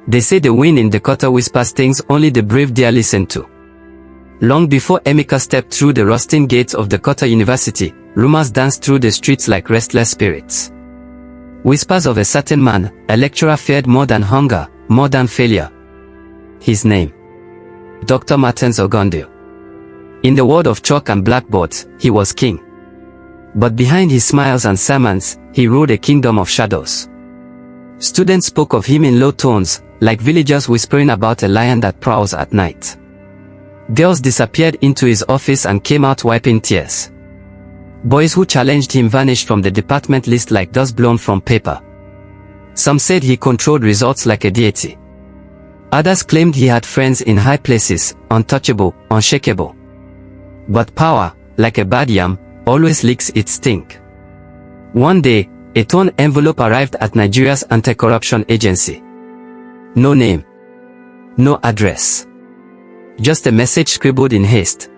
They say the wind in Dakota whispers things only the brave dare listen to. Long before Emeka stepped through the rusting gates of Dakota University, rumors danced through the streets like restless spirits. Whispers of a certain man, a lecturer feared more than hunger, more than failure. His name: Dr. Martins Ogondio. In the world of chalk and blackboards, he was king. But behind his smiles and sermons, he ruled a kingdom of shadows. Students spoke of him in low tones, like villagers whispering about a lion that prowls at night. Girls disappeared into his office and came out wiping tears. Boys who challenged him vanished from the department list like dust blown from paper. Some said he controlled results like a deity. Others claimed he had friends in high places, untouchable, unshakable. But power, like a bad yam, always leaks its stink. One day, a torn envelope arrived at Nigeria's anti-corruption agency. No name. No address. Just a message scribbled in haste.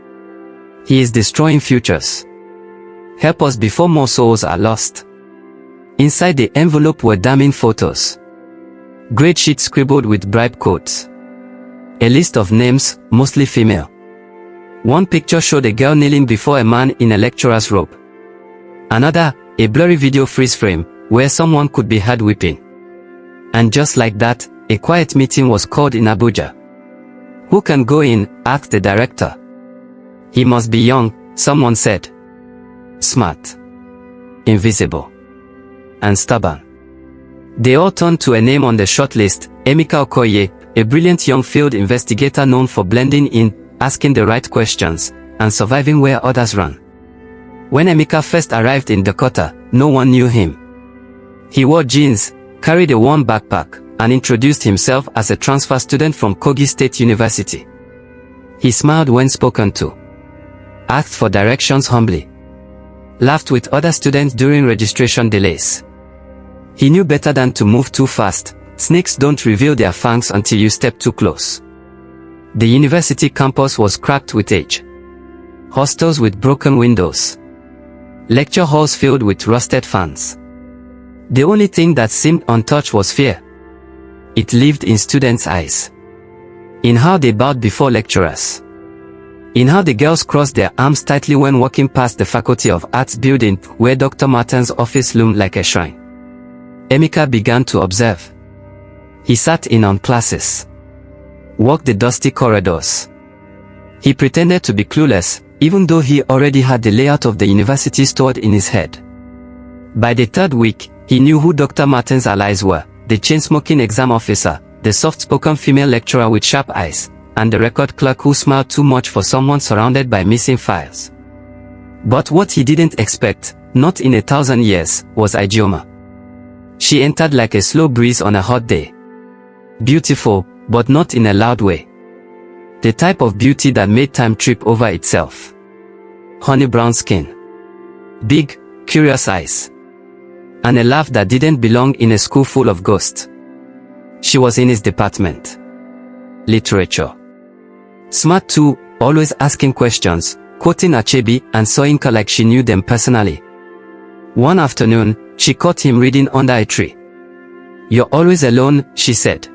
He is destroying futures. Help us before more souls are lost. Inside the envelope were damning photos. Grade sheets scribbled with bribe codes. A list of names, mostly female. One picture showed a girl kneeling before a man in a lecturer's robe. Another, a blurry video freeze frame, where someone could be heard weeping. And just like that, a quiet meeting was called in Abuja. Who can go in? Asked the director. He must be young, someone said. Smart. Invisible. And stubborn. They all turned to a name on the shortlist, Emeka Okoye, a brilliant young field investigator known for blending in, asking the right questions, and surviving where others ran. When Emeka first arrived in Dakota, no one knew him. He wore jeans, carried a worn backpack, and introduced himself as a transfer student from Kogi State University. He smiled when spoken to, asked for directions humbly, laughed with other students during registration delays. He knew better than to move too fast. Snakes don't reveal their fangs until you step too close. The university campus was cracked with age. Hostels with broken windows. Lecture halls filled with rusted fans. The only thing that seemed untouched was fear. It lived in students' eyes. In how they bowed before lecturers. In how the girls crossed their arms tightly when walking past the Faculty of Arts building, where Dr. Martin's office loomed like a shrine. Emeka began to observe. He sat in on classes. Walked the dusty corridors. He pretended to be clueless, even though he already had the layout of the university stored in his head. By the third week, he knew who Dr. Martin's allies were, the chain-smoking exam officer, the soft-spoken female lecturer with sharp eyes, and the record clerk who smiled too much for someone surrounded by missing files. But what he didn't expect, not in 1,000 years, was Ijeoma. She entered like a slow breeze on a hot day. Beautiful, but not in a loud way. The type of beauty that made time trip over itself. Honey brown skin. Big, curious eyes. And a laugh that didn't belong in a school full of ghosts. She was in his department. Literature. Smart too, always asking questions, quoting Achebe and Soyinka like she knew them personally. One afternoon, she caught him reading under a tree. "You're always alone," she said.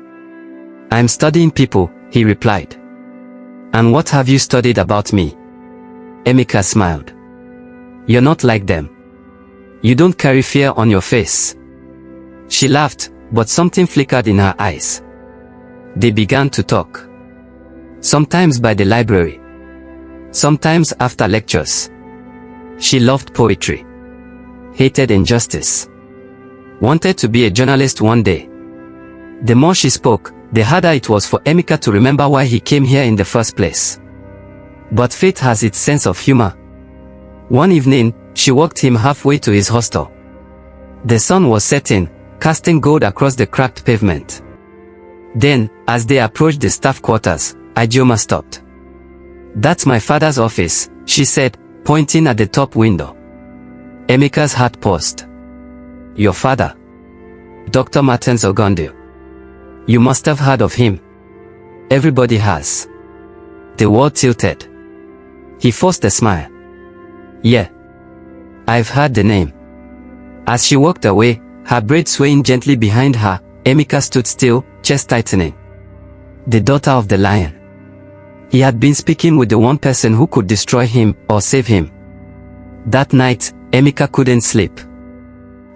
"I'm studying people," he replied. "And what have you studied about me?" Emeka smiled. "You're not like them. You don't carry fear on your face." She laughed, but something flickered in her eyes. They began to talk. Sometimes by the library. Sometimes after lectures. She loved poetry. Hated injustice. Wanted to be a journalist one day. The more she spoke, the harder it was for Emeka to remember why he came here in the first place. But fate has its sense of humor. One evening, she walked him halfway to his hostel. The sun was setting, casting gold across the cracked pavement. Then, as they approached the staff quarters, Ijeoma stopped. "That's my father's office," she said, pointing at the top window. Emeka's heart paused. "Your father? Dr. Martins Ogondio. You must have heard of him." "Everybody has." The world tilted. He forced a smile. "Yeah. I've heard the name." As she walked away, her braid swaying gently behind her, Emeka stood still, chest tightening. The daughter of the lion. He had been speaking with the one person who could destroy him or save him. That night, Emeka couldn't sleep.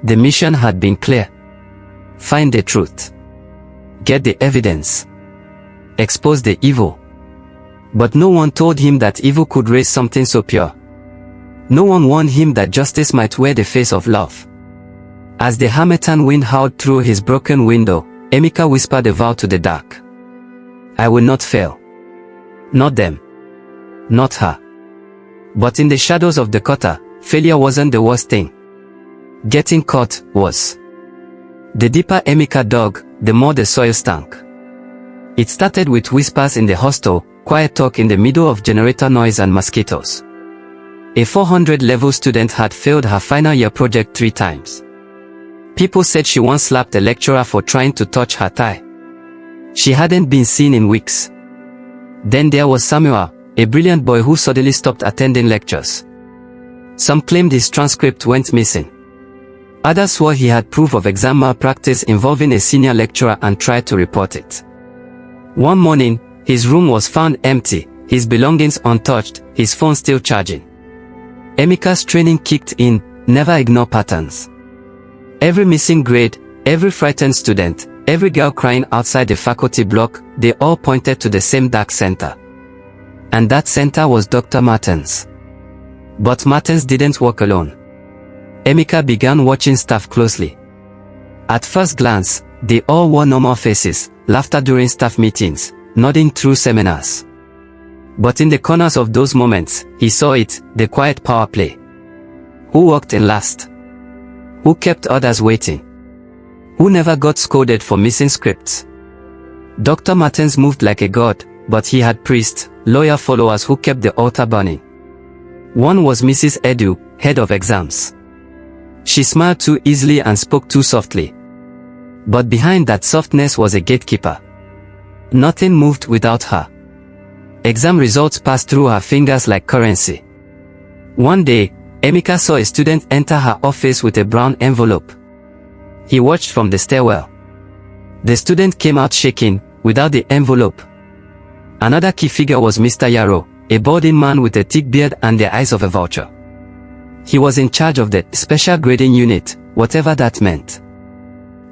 The mission had been clear. Find the truth. Get the evidence. Expose the evil. But no one told him that evil could raise something so pure. No one warned him that justice might wear the face of love. As the harmattan wind howled through his broken window, Emeka whispered a vow to the dark. I will not fail. Not them. Not her. But in the shadows of the quarter, failure wasn't the worst thing. Getting caught was. The deeper Emeka dug, the more the soil stank. It started with whispers in the hostel, quiet talk in the middle of generator noise and mosquitoes. A 400-level student had failed her final year project 3 times. People said she once slapped a lecturer for trying to touch her thigh. She hadn't been seen in weeks. Then there was Samuel, a brilliant boy who suddenly stopped attending lectures. Some claimed his transcript went missing. Others swore he had proof of exam malpractice involving a senior lecturer and tried to report it. One morning, his room was found empty, his belongings untouched, his phone still charging. Emeka's training kicked in, never ignore patterns. Every missing grade, every frightened student, every girl crying outside the faculty block, they all pointed to the same dark center. And that center was Dr. Martens. But Martens didn't work alone. Emeka began watching staff closely. At first glance, they all wore normal faces, laughter during staff meetings, nodding through seminars. But in the corners of those moments, he saw it, the quiet power play. Who walked in last? Who kept others waiting? Who never got scolded for missing scripts? Dr. Martens moved like a god, but he had priests, loyal followers who kept the altar burning. One was Mrs. Edu, head of exams. She smiled too easily and spoke too softly. But behind that softness was a gatekeeper. Nothing moved without her. Exam results passed through her fingers like currency. One day, Emeka saw a student enter her office with a brown envelope. He watched from the stairwell. The student came out shaking, without the envelope. Another key figure was Mr. Yaro, a balding man with a thick beard and the eyes of a vulture. He was in charge of the special grading unit, whatever that meant.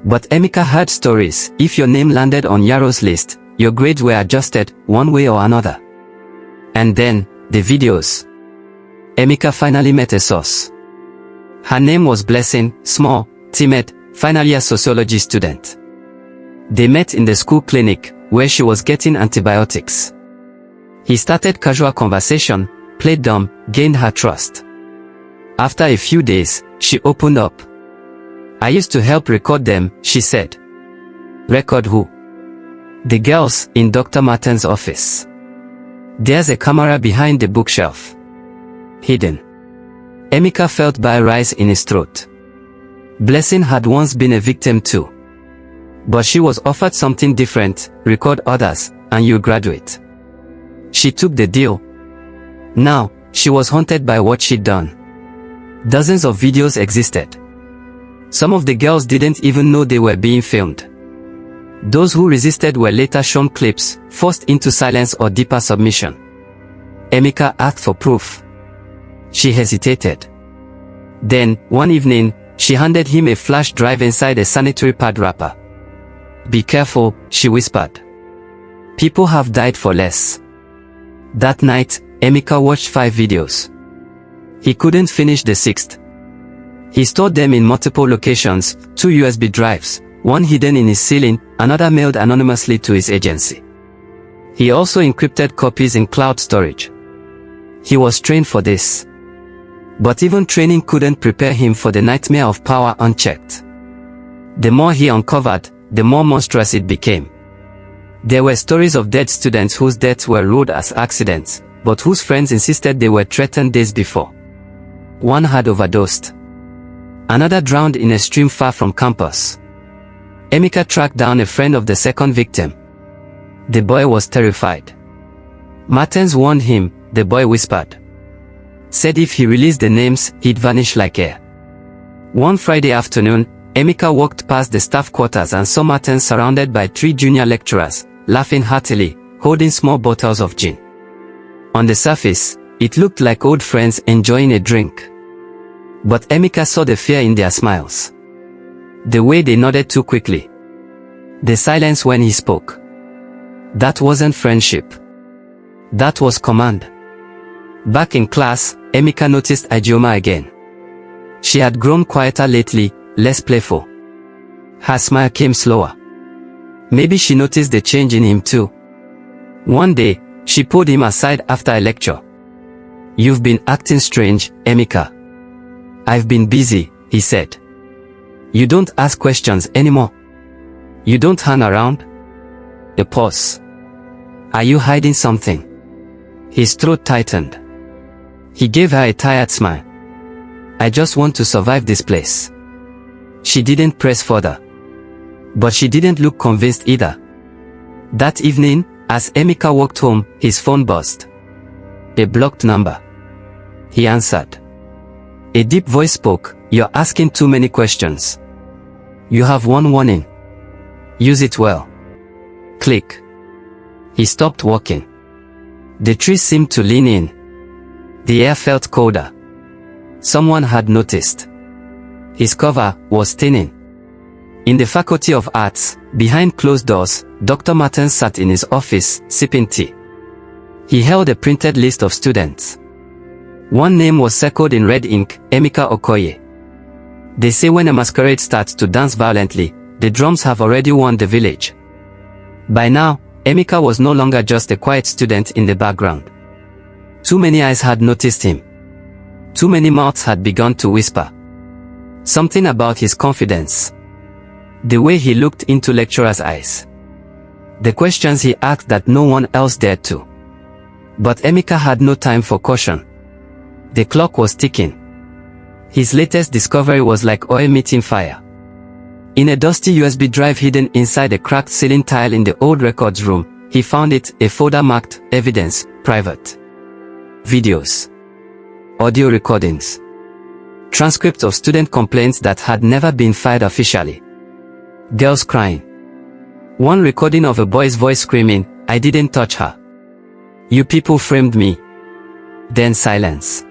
But Emeka heard stories. If your name landed on Yaro's list, your grades were adjusted, one way or another. And then, the videos. Emeka finally met a source. Her name was Blessing, small, timid, final year sociology student. They met in the school clinic, where she was getting antibiotics. He started casual conversation, played dumb, gained her trust. After a few days, she opened up. I used to help record them, she said. Record who? The girls in Dr. Martin's office. There's a camera behind the bookshelf. Hidden. Emeka felt bile rise in his throat. Blessing had once been a victim too. But she was offered something different, record others, and you graduate. She took the deal. Now, she was haunted by what she'd done. Dozens of videos existed. Some of the girls didn't even know they were being filmed. Those who resisted were later shown clips, forced into silence or deeper submission. Emeka asked for proof. She hesitated. Then, one evening, she handed him a flash drive inside a sanitary pad wrapper. Be careful, she whispered. People have died for less. That night, Emeka watched 5 videos. He couldn't finish the 6th. He stored them in multiple locations, 2 USB drives, one hidden in his ceiling, another mailed anonymously to his agency. He also encrypted copies in cloud storage. He was trained for this. But even training couldn't prepare him for the nightmare of power unchecked. The more he uncovered, the more monstrous it became. There were stories of dead students whose deaths were ruled as accidents, but whose friends insisted they were threatened days before. One had overdosed. Another drowned in a stream far from campus. Emeka tracked down a friend of the second victim. The boy was terrified. Martens warned him, the boy whispered. Said if he released the names, he'd vanish like air. One Friday afternoon, Emeka walked past the staff quarters and saw Martin surrounded by 3 junior lecturers, laughing heartily, holding small bottles of gin. On the surface, it looked like old friends enjoying a drink. But Emeka saw the fear in their smiles. The way they nodded too quickly. The silence when he spoke. That wasn't friendship. That was command. Back in class, Emeka noticed Ijeoma again. She had grown quieter lately, less playful. Her smile came slower. Maybe she noticed the change in him too. One day, she pulled him aside after a lecture. "You've been acting strange, Emeka." "I've been busy," he said. "You don't ask questions anymore. You don't hang around." A pause. "Are you hiding something?" His throat tightened. He gave her a tired smile. "I just want to survive this place." She didn't press further. But she didn't look convinced either. That evening, as Emeka walked home, his phone buzzed. A blocked number. He answered. A deep voice spoke, "You're asking too many questions. You have one warning. Use it well." Click. He stopped walking. The trees seemed to lean in. The air felt colder. Someone had noticed. His cover was thinning. In the Faculty of Arts, behind closed doors, Dr. Martin sat in his office, sipping tea. He held a printed list of students. One name was circled in red ink, Emeka Okoye. They say when a masquerade starts to dance violently, the drums have already won the village. By now, Emeka was no longer just a quiet student in the background. Too many eyes had noticed him. Too many mouths had begun to whisper. Something about his confidence. The way he looked into lecturers' eyes. The questions he asked that no one else dared to. But Emeka had no time for caution. The clock was ticking. His latest discovery was like oil meeting fire. In a dusty USB drive hidden inside a cracked ceiling tile in the old records room, he found it, a folder marked, Evidence, Private. Videos. Audio recordings. Transcripts of student complaints that had never been filed officially. Girls crying. One recording of a boy's voice screaming, "I didn't touch her. You people framed me." Then silence.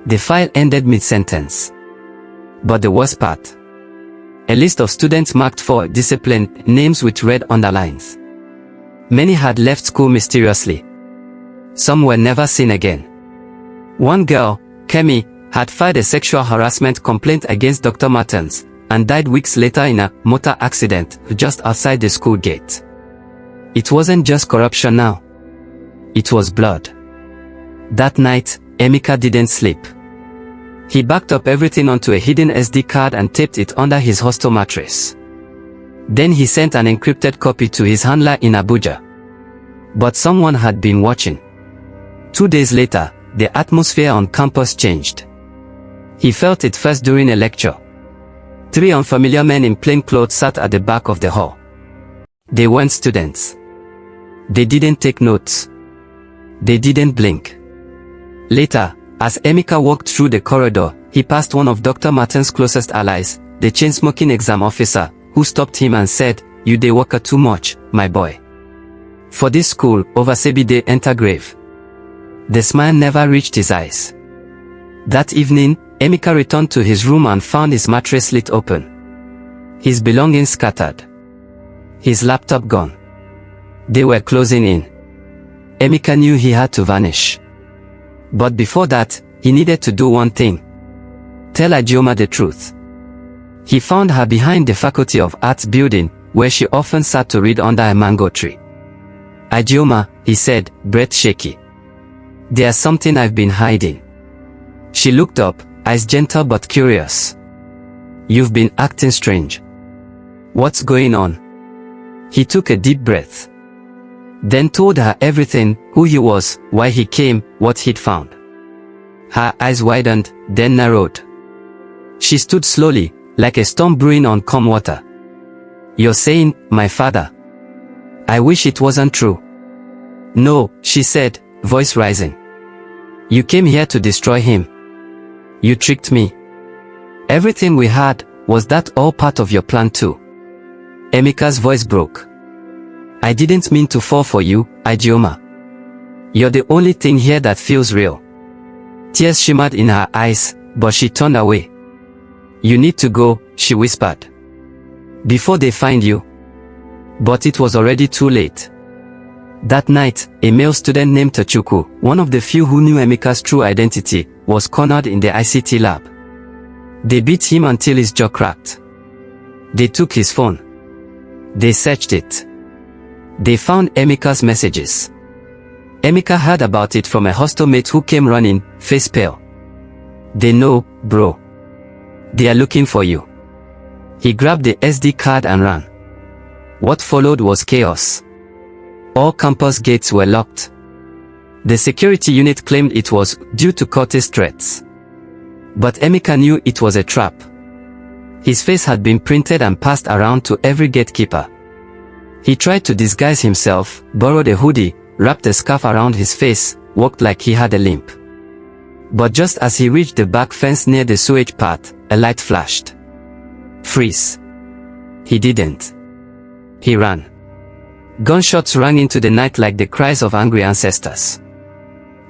The file ended mid-sentence. But the worst part. A list of students marked for discipline, names with red underlines. Many had left school mysteriously. Some were never seen again. One girl, Kemi, had filed a sexual harassment complaint against Dr. Martins, and died weeks later in a motor accident just outside the school gate. It wasn't just corruption now. It was blood. That night, Emeka didn't sleep. He backed up everything onto a hidden SD card and taped it under his hostel mattress. Then he sent an encrypted copy to his handler in Abuja. But someone had been watching. 2 days later, the atmosphere on campus changed. He felt it first during a lecture. 3 unfamiliar men in plain clothes sat at the back of the hall. They weren't students. They didn't take notes. They didn't blink. Later, as Emeka walked through the corridor, he passed one of Dr. Martin's closest allies, the chain-smoking exam officer, who stopped him and said, "You dey waka too much, my boy. For this school, oversebi dey enter grave." The smile never reached his eyes. That evening, Emeka returned to his room and found his mattress slit open. His belongings scattered. His laptop gone. They were closing in. Emeka knew he had to vanish. But before that, he needed to do one thing. Tell Ijeoma the truth. He found her behind the Faculty of Arts building, where she often sat to read under a mango tree. "Ijeoma," he said, breath shaky. "There's something I've been hiding." She looked up, eyes gentle but curious. "You've been acting strange. What's going on?" He took a deep breath. Then told her everything, who he was, why he came, what he'd found. Her eyes widened, then narrowed. She stood slowly, like a storm brewing on calm water. "You're saying, my father? I wish it wasn't true." "No," she said, voice rising. "You came here to destroy him. You tricked me. Everything we had, Was that all part of your plan too? Emeka's voice broke. I didn't mean to fall for you, Ijeoma. You're the only thing here that feels real. Tears shimmered in her eyes, but she turned away. You need to go, she whispered. Before they find you. But it was already too late. That night, a male student named Tochukwu, one of the few who knew Emeka's true identity, was cornered in the ICT lab. They beat him until his jaw cracked. They took his phone. They searched it. They found Emeka's messages. Emeka heard about it from a hostel mate who came running, face pale. They know, bro. They are looking for you. He grabbed the SD card and ran. What followed was chaos. All campus gates were locked. The security unit claimed it was due to cultist threats. But Emeka knew it was a trap. His face had been printed and passed around to every gatekeeper. He tried to disguise himself, borrowed a hoodie, wrapped a scarf around his face, walked like he had a limp. But just as he reached the back fence near the sewage path, a light flashed. Freeze. He didn't. He ran. Gunshots rang into the night like the cries of angry ancestors.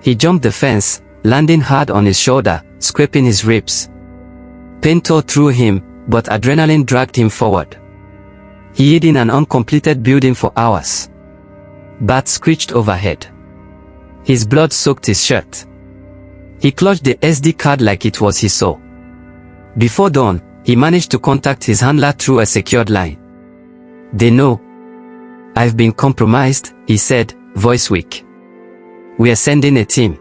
He jumped the fence, landing hard on his shoulder, scraping his ribs. Pain tore through him, but adrenaline dragged him forward. He hid in an uncompleted building for hours. Bats screeched overhead. His blood soaked his shirt. He clutched the SD card like it was his soul. Before dawn, he managed to contact his handler through a secured line. They know. I've been compromised, he said, voice weak. We are sending a team.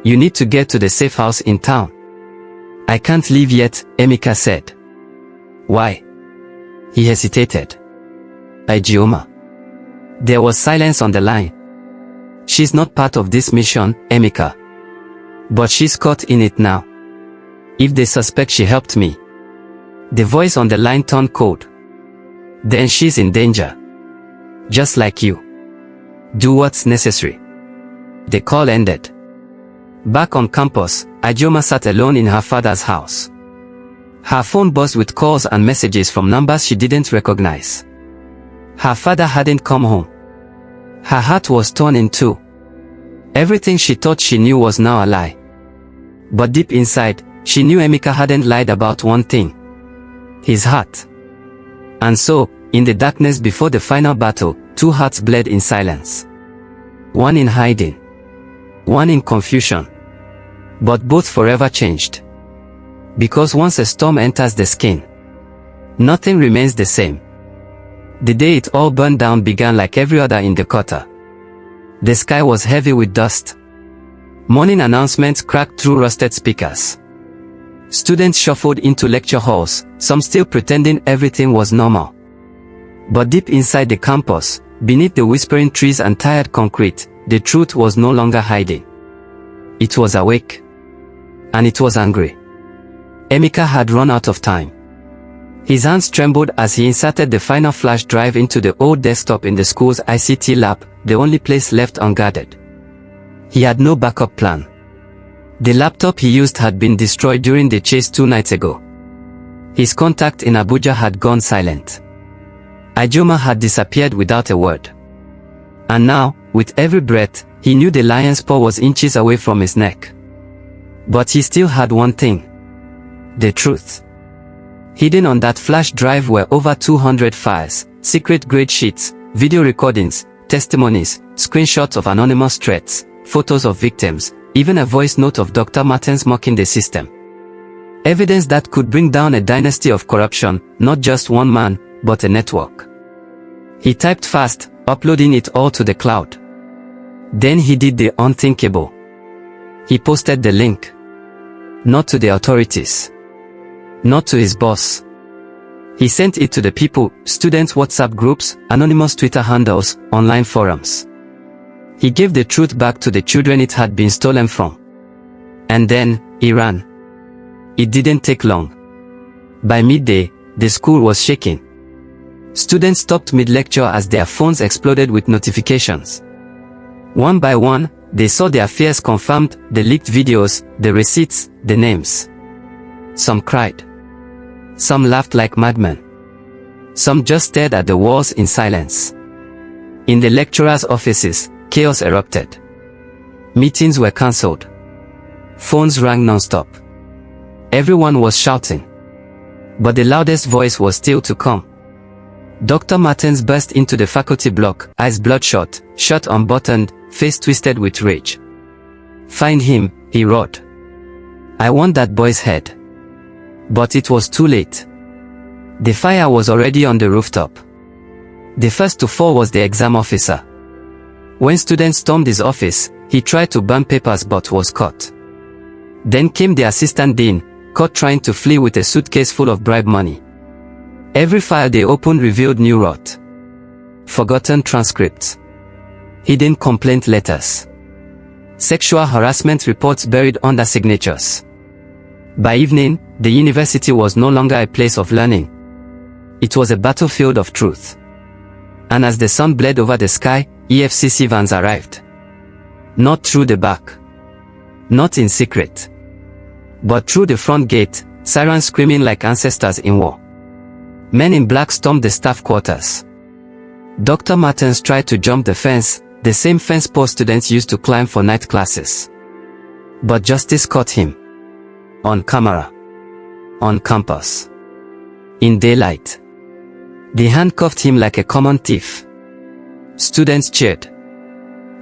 You need to get to the safe house in town. I can't leave yet, Emeka said. Why? He hesitated. Ijeoma. There was silence on the line. She's not part of this mission, Emeka. But she's caught in it now. If they suspect she helped me. The voice on the line turned cold. Then she's in danger. Just like you. Do what's necessary. The call ended. Back on campus, Ijeoma sat alone in her father's house. Her phone buzzed with calls and messages from numbers she didn't recognize. Her father hadn't come home. Her heart was torn in two. Everything she thought she knew was now a lie. But deep inside, she knew Emeka hadn't lied about one thing. His heart. And so, in the darkness before the final battle, two hearts bled in silence. One in hiding. One in confusion. But both forever changed. Because once a storm enters the skin, nothing remains the same. The day it all burned down began like every other in the quarter. The sky was heavy with dust. Morning announcements cracked through rusted speakers. Students shuffled into lecture halls, some still pretending everything was normal. But deep inside the campus, beneath the whispering trees and tired concrete, the truth was no longer hiding. It was awake. And it was angry. Emeka had run out of time. His hands trembled as he inserted the final flash drive into the old desktop in the school's ICT lab, the only place left unguarded. He had no backup plan. The laptop he used had been destroyed during the chase 2 nights ago. His contact in Abuja had gone silent. Ijeoma had disappeared without a word. And now, with every breath, he knew the lion's paw was inches away from his neck. But he still had one thing. The truth. Hidden on that flash drive were over 200 files, secret grade sheets, video recordings, testimonies, screenshots of anonymous threats, photos of victims, even a voice note of Dr. Martens mocking the system. Evidence that could bring down a dynasty of corruption, not just one man, but a network. He typed fast, uploading it all to the cloud. Then he did the unthinkable. He posted the link. Not to the authorities. Not to his boss. He sent it to the people, students' WhatsApp groups, anonymous Twitter handles, online forums. He gave the truth back to the children it had been stolen from. And then, he ran. It didn't take long. By midday, the school was shaking. Students stopped mid-lecture as their phones exploded with notifications. One by one, they saw their fears confirmed, the leaked videos, the receipts, the names. Some cried. Some laughed like madmen. Some just stared at the walls in silence. In the lecturers' offices, chaos erupted. Meetings were cancelled. Phones rang non-stop. Everyone was shouting. But the loudest voice was still to come. Dr. Martens burst into the faculty block, eyes bloodshot, shirt unbuttoned, face twisted with rage. "Find him," he roared. "I want that boy's head." But it was too late. The fire was already on the rooftop. The first to fall was the exam officer. When students stormed his office, he tried to burn papers but was caught. Then came the assistant dean, caught trying to flee with a suitcase full of bribe money. Every file they opened revealed new rot. Forgotten transcripts. Hidden complaint letters. Sexual harassment reports buried under signatures. By evening, the university was no longer a place of learning. It was a battlefield of truth. And as the sun bled over the sky, EFCC vans arrived. Not through the back. Not in secret. But through the front gate, sirens screaming like ancestors in war. Men in black stormed the staff quarters. Dr. Martens tried to jump the fence, the same fence post students used to climb for night classes. But justice caught him. On camera. On campus. In daylight. They handcuffed him like a common thief. Students cheered.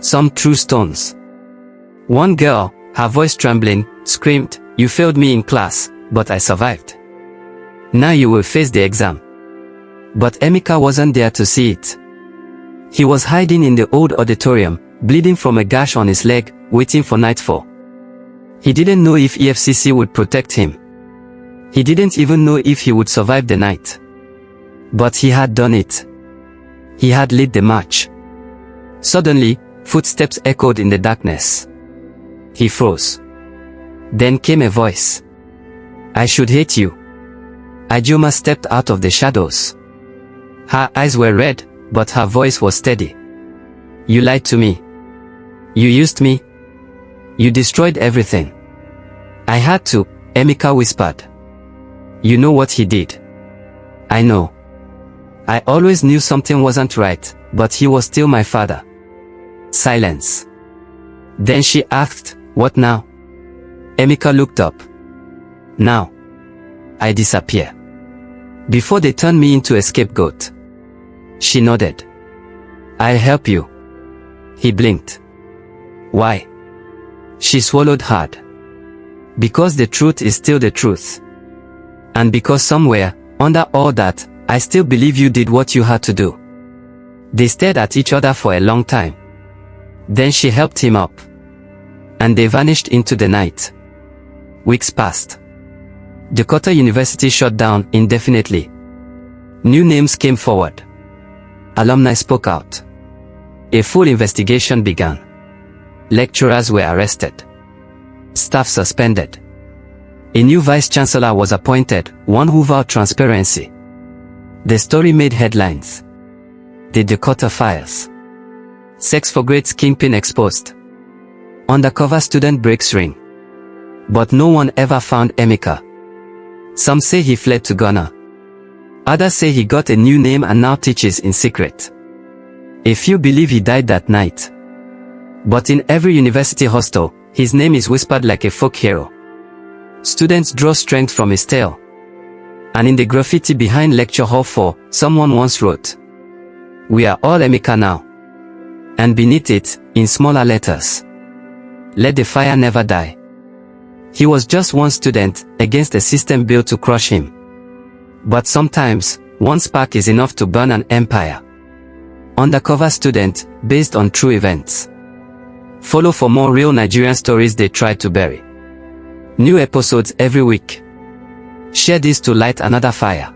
Some threw stones. One girl, her voice trembling, screamed, "You failed me in class, but I survived. Now you will face the exam." But Emeka wasn't there to see it. He was hiding in the old auditorium, bleeding from a gash on his leg, waiting for nightfall. He didn't know if EFCC would protect him. He didn't even know if he would survive the night. But he had done it. He had led the march. Suddenly, footsteps echoed in the darkness. He froze. Then came a voice. "I should hate you." Ajoma stepped out of the shadows. Her eyes were red, but her voice was steady. "You lied to me. You used me. You destroyed everything." "I had to," Emeka whispered. "You know what he did." "I know. I always knew something wasn't right, but he was still my father." Silence. Then she asked, "What now?" Emeka looked up. "Now. I disappear. Before they turn me into a scapegoat." She nodded. "I'll help you." He blinked. "Why?" She swallowed hard. "Because the truth is still the truth. And because somewhere, under all that, I still believe you did what you had to do." They stared at each other for a long time. Then she helped him up. And they vanished into the night. Weeks passed. The Qatar University shut down indefinitely. New names came forward. Alumni spoke out. A full investigation began. Lecturers were arrested. Staff suspended. A new vice-chancellor was appointed, one who vowed transparency. The story made headlines. The Dakota Files. Sex for Grades kingpin exposed. Undercover student breaks ring. But no one ever found Emeka. Some say he fled to Ghana. Others say he got a new name and now teaches in secret. A few believe he died that night. But in every university hostel, his name is whispered like a folk hero. Students draw strength from his tale. And in the graffiti behind Lecture Hall 4, someone once wrote, "We are all Emeka now." And beneath it, in smaller letters, "Let the fire never die." He was just one student, against a system built to crush him. But sometimes, one spark is enough to burn an empire. Undercover Student, based on true events. Follow for more real Nigerian stories they tried to bury. New episodes every week. Share this to light another fire.